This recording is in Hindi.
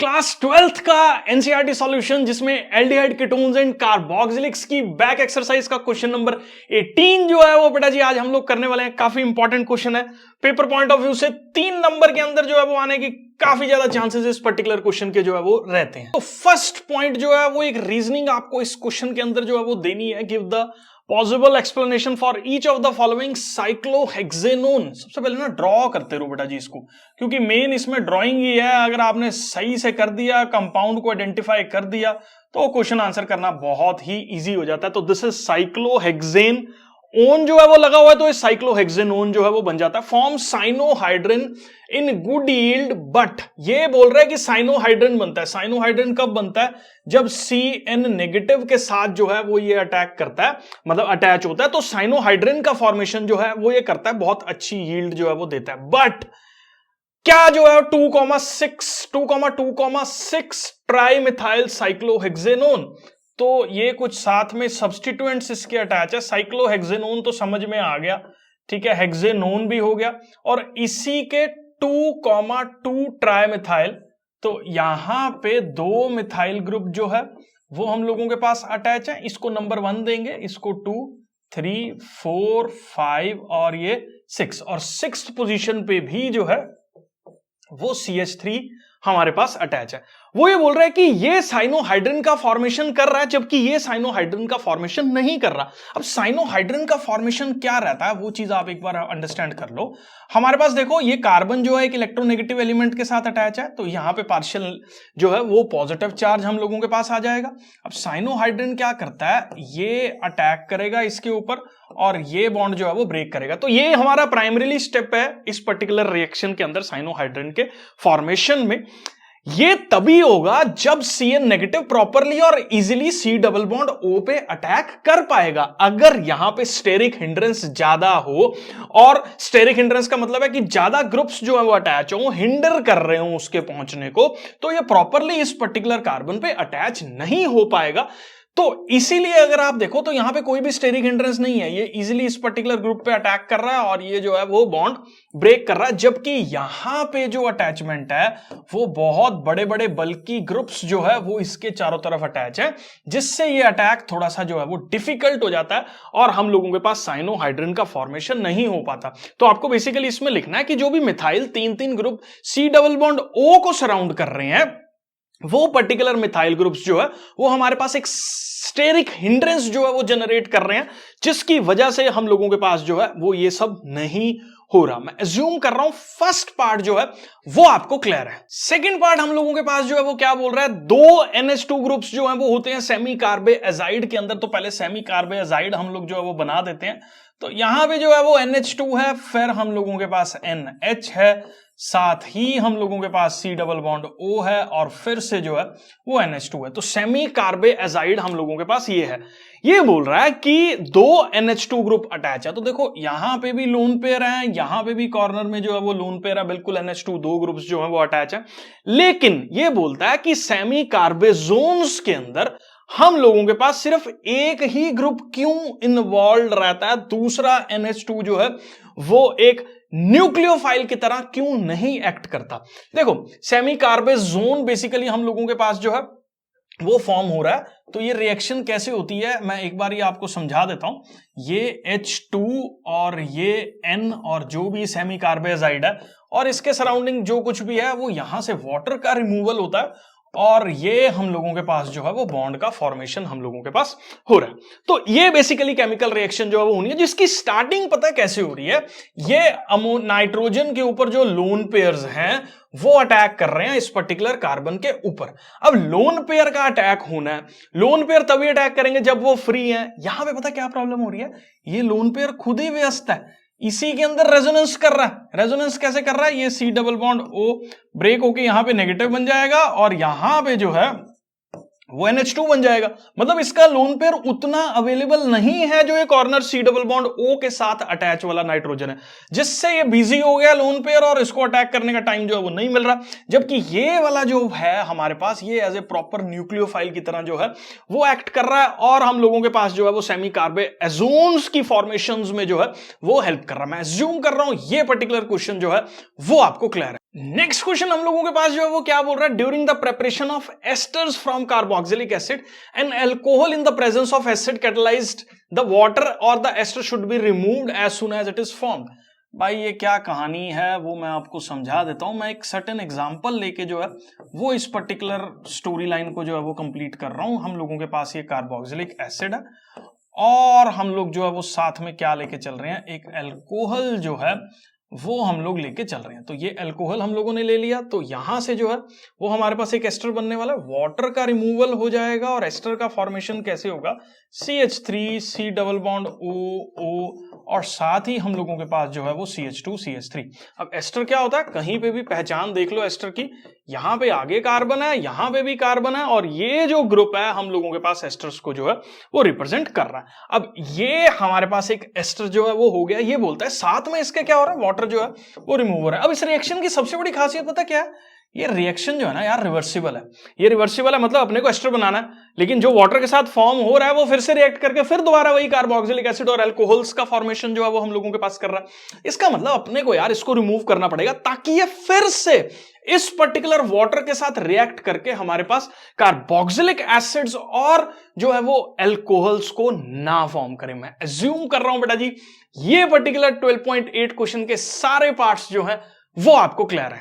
क्लास 12th का एनसीईआरटी सॉल्यूशन जिसमें एल्डिहाइड कीटोन्स एंड कार्बोक्सिलिक्स की बैक एक्सरसाइज का क्वेश्चन नंबर 18 जो है वो बेटा जी आज हम लोग करने वाले हैं। काफी इंपॉर्टेंट क्वेश्चन है। पेपर पॉइंट ऑफ व्यू से 3 नंबर के अंदर जो है वो आने की काफी ज्यादा चांसेस इस पर्टिकुलर क्वेश्चन के जो है वो रहते हैं। तो फर्स्ट पॉइंट जो है वो एक रीजनिंग आपको इस क्वेश्चन के अंदर जो है वो देनी है। Give the possible explanation for each of the following cyclohexanone. सबसे पहले ना ड्रॉ करते रहो बेटा जी इसको, क्योंकि मेन इसमें ड्राइंग ही है। अगर आपने सही से कर दिया, कंपाउंड को आइडेंटिफाई कर दिया, तो क्वेश्चन आंसर करना बहुत ही इजी हो जाता है। तो दिस इज साइक्लोहेक्सेन। ओन जो है वो लगा हुआ है तो ये साइक्लोहेक्सेनोन जो है वो बन जाता है। Form cyanohydrin in good yield, but ये बोल रहा है कि साइनोहाइड्रिन बनता है। साइनोहाइड्रिन कब बनता है? जब CN नेगेटिव के साथ जो है वो ये अटैक करता है, मतलब अटैच होता है। तो साइनोहाइड्रिन का फॉर्मेशन जो है वो ये करता है, बहुत अच्छी यील्ड जो है वो देता है। बट क्या जो है 2,6 ट्राइमिथाइल साइक्लोहेक्सेनोन, तो ये कुछ साथ में सब्स्टिट्यूएंट्स इसके अटैच है। साइक्लोहेक्सेनोन तो समझ में आ गया, ठीक है, हेक्सेनोन भी हो गया, और इसी के 2,2 ट्राइमिथाइल, तो यहां पे 2 मिथाइल ग्रुप जो है वो हम लोगों के पास अटैच है। इसको नंबर 1 देंगे, इसको 2, 3, 4, 5 और ये 6, और 6th पोजीशन पे भी जो है वो CH3 हमारे पास अटैच है। वो ये बोल रहा है कि ये साइनोहाइड्रिन का फॉर्मेशन कर रहा है, जबकि ये साइनोहाइड्रिन का फॉर्मेशन नहीं कर रहा। अब साइनोहाइड्रिन का फॉर्मेशन क्या रहता है वो चीज आप एक बार अंडरस्टैंड कर लो। हमारे पास देखो ये कार्बन जो है एक इलेक्ट्रोनेगेटिव एलिमेंट के साथ अटैच है, तो यहां पे पार्शियल जो है वो पॉजिटिव चार्ज हम लोगों के पास आ जाएगा। अब साइनोहाइड्रिन क्या करता है, ये अटैक करेगा इसके ऊपर और ये बॉन्ड जो है वो ब्रेक करेगा। तो ये हमारा प्राइमरीली स्टेप है इस पर्टिकुलर रिएक्शन के अंदर साइनोहाइड्रिन के फॉर्मेशन में। ये तभी होगा जब CN नेगेटिव प्रॉपरली और easily C double bond O पे अटैक कर पाएगा। अगर यहां पे स्टेरिक हिंड्रेंस ज्यादा हो, और स्टेरिक हिंड्रेंस का मतलब है कि ज्यादा ग्रुप्स जो है वो अटैच हो, हिंडर कर रहे हो उसके पहुंचने को, तो ये प्रॉपरली इस पर्टिकुलर कार्बन पे अटैच नहीं हो पाएगा। तो इसीलिए अगर आप देखो तो यहां पे कोई भी स्टेरिक हिंड्रेंस नहीं है, ये इजीली इस पर्टिकुलर ग्रुप पे अटैक कर रहा है और ये जो है वो बॉन्ड ब्रेक कर रहा है। जबकि यहां पे जो अटैचमेंट है वो बहुत बड़े बड़े बल्कि ग्रुप्स जो है वो इसके चारों तरफ अटैच है, जिससे ये अटैक थोड़ा सा जो है वो डिफिकल्ट हो जाता है और हम लोगों के पास साइनोहाइड्रिन का फॉर्मेशन नहीं हो पाता। तो आपको बेसिकली इसमें लिखना है कि जो भी methyl 3 group C double bond O को सराउंड कर रहे हैं, वो पर्टिकुलर मिथाइल ग्रुप्स जो है वो हमारे पास एक स्टेरिक हिंड्रेंस जो है वो जनरेट कर रहे हैं, जिसकी वजह से हम लोगों के पास जो है वो ये सब नहीं हो रहा। मैं अज्यूम कर रहा हूं फर्स्ट पार्ट जो है वो आपको क्लियर है। सेकंड पार्ट हम लोगों के पास जो है वो क्या बोल रहा है, 2 NH2 ग्रुप्स जो है वो होते हैं सेमी कार्बे एजाइड के अंदर। तो पहले सेमी कार्बे एजाइड हम लोग जो है वो बना देते हैं। तो यहां पे जो है वो NH2 है, फिर हम लोगों के पास NH है, साथ ही हम लोगों के पास C डबल बॉन्ड O है, और फिर से जो है वो NH2 है। तो सेमी कार्बे एजाइड हम लोगों के पास ये है। ये बोल रहा है कि 2 NH2 ग्रुप अटैच है। तो देखो यहां पे भी लोन पेयर है, यहां पे भी कॉर्नर में जो है वो लोन पेयर है, बिल्कुल NH2 2 ग्रुप्स जो है वो अटैच है। लेकिन ये बोलता है कि सेमी कार्बेजोन्स के अंदर हम लोगों के पास सिर्फ एक ही ग्रुप क्यों इन्वॉल्व रहता है, दूसरा NH2 जो है वो एक न्यूक्लियोफाइल की तरह क्यों नहीं एक्ट करता। देखो सेमी कार्बेजोन बेसिकली हम लोगों के पास जो है वो फॉर्म हो रहा है। तो ये रिएक्शन कैसे होती है मैं एक बार ये आपको समझा देता हूं। ये H2 और ये N और जो भी सेमी कार्बेजाइड है और इसके सराउंडिंग जो कुछ भी है वो यहां से वाटर का रिमूवल होता है, और ये हम लोगों के पास जो है वो बॉन्ड का फॉर्मेशन हम लोगों के पास हो रहा है। तो ये बेसिकली केमिकल रिएक्शन जो है वो होनी है, जिसकी स्टार्टिंग पता है कैसे हो रही है। ये नाइट्रोजन के ऊपर जो लोन पेयर्स हैं वो अटैक कर रहे हैं इस पर्टिकुलर कार्बन के ऊपर। अब लोन पेयर का अटैक होना है, लोन पेयर तभी अटैक करेंगे जब वो फ्री है। यहां पे पता क्या प्रॉब्लम हो रही है, ये लोन पेयर खुद ही व्यस्त है, इसी के अंदर रेजोनेंस कर रहा है। रेजोनेंस कैसे कर रहा है, ये C double bond O break होके यहां पे नेगेटिव बन जाएगा और यहां पे जो है वो NH2 बन जाएगा। मतलब इसका लोन पेयर उतना अवेलेबल नहीं है जो ये corner C double bond O के साथ अटैच वाला नाइट्रोजन है, जिससे ये बिजी हो गया लोन पेयर और इसको अटैक करने का टाइम जो है वो नहीं मिल रहा। जबकि ये वाला जो है हमारे पास ये एज ए प्रॉपर न्यूक्लियोफाइल की तरह जो है वो एक्ट कर रहा है, और हम लोगों के पास जो है वो सेमी कार्बे एजोन्स की फॉर्मेशंस में जो है वो हेल्प कर रहा है। मैं एज्यूम कर रहा हूं ये पर्टिकुलर क्वेश्चन जो है वो आपको क्लियर है। नेक्स्ट क्वेश्चन हम लोगों के पास जो है वो क्या बोल रहा है, during the preparation of esters from carboxylic acid and alcohol in the presence of acid catalyzed the water और the ester should be removed as soon as it is formed. भाई ये क्या कहानी है वो मैं आपको समझा देता हूं। मैं एक सर्टेन एग्जांपल लेके जो है वो इस पर्टिकुलर स्टोरी लाइन को जो है वो कंप्लीट कर रहा हूं। हम लोगों के पास ये कार्बोक्सिलिक एसिड है और हम लोग जो है वो साथ में क्या लेके चल रहे हैं, एक अल्कोहल जो है वो हम लोग लेके चल रहे हैं। तो ये अल्कोहल हम लोगों ने ले लिया, तो यहां से जो है वो हमारे पास एक एस्टर बनने वाला है, वाटर का रिमूवल हो जाएगा और एस्टर का फॉर्मेशन कैसे होगा, CH3 C double bond O और साथ ही हम लोगों के पास जो है वो CH2 CH3। अब एस्टर क्या होता है, कहीं पे भी पहचान देख लो एस्टर की, यहां पे आगे कार्बन है, यहां पे भी कार्बन है और ये जो ग्रुप है हम लोगों के पास एस्टर्स को जो है वो रिप्रेजेंट कर रहा है। अब ये हमारे पास एक एस्टर जो है वो हो गया, ये बोलता है साथ में इसके क्या हो रहा है, वाटर जो है वो रिमूव हो रहा है। अब इस रिएक्शन की सबसे बड़ी खासियत पता क्या है, ये रिएक्शन जो है ना यार रिवर्सिबल है। ये रिवर्सिबल है मतलब अपने को एस्टर बनाना है, लेकिन जो वाटर के साथ फॉर्म हो रहा है वो फिर से रिएक्ट करके फिर दोबारा वही कार्बोक्सिलिक एसिड और अल्कोहल्स का फॉर्मेशन जो है वो हम लोगों के पास कर रहा है। इसका मतलब अपने को यार इसको रिमूव करना पड़ेगा ताकि ये फिर से इस पर्टिकुलर वाटर के साथ रिएक्ट करके हमारे पास कार्बोक्सिलिक एसिड्स और जो है वो अल्कोहल्स को ना फॉर्म करें। मैं अज्यूम कर रहा हूं बेटा जी ये पर्टिकुलर 12.8 क्वेश्चन के सारे पार्ट्स जो हैं वो आपको क्लियर है।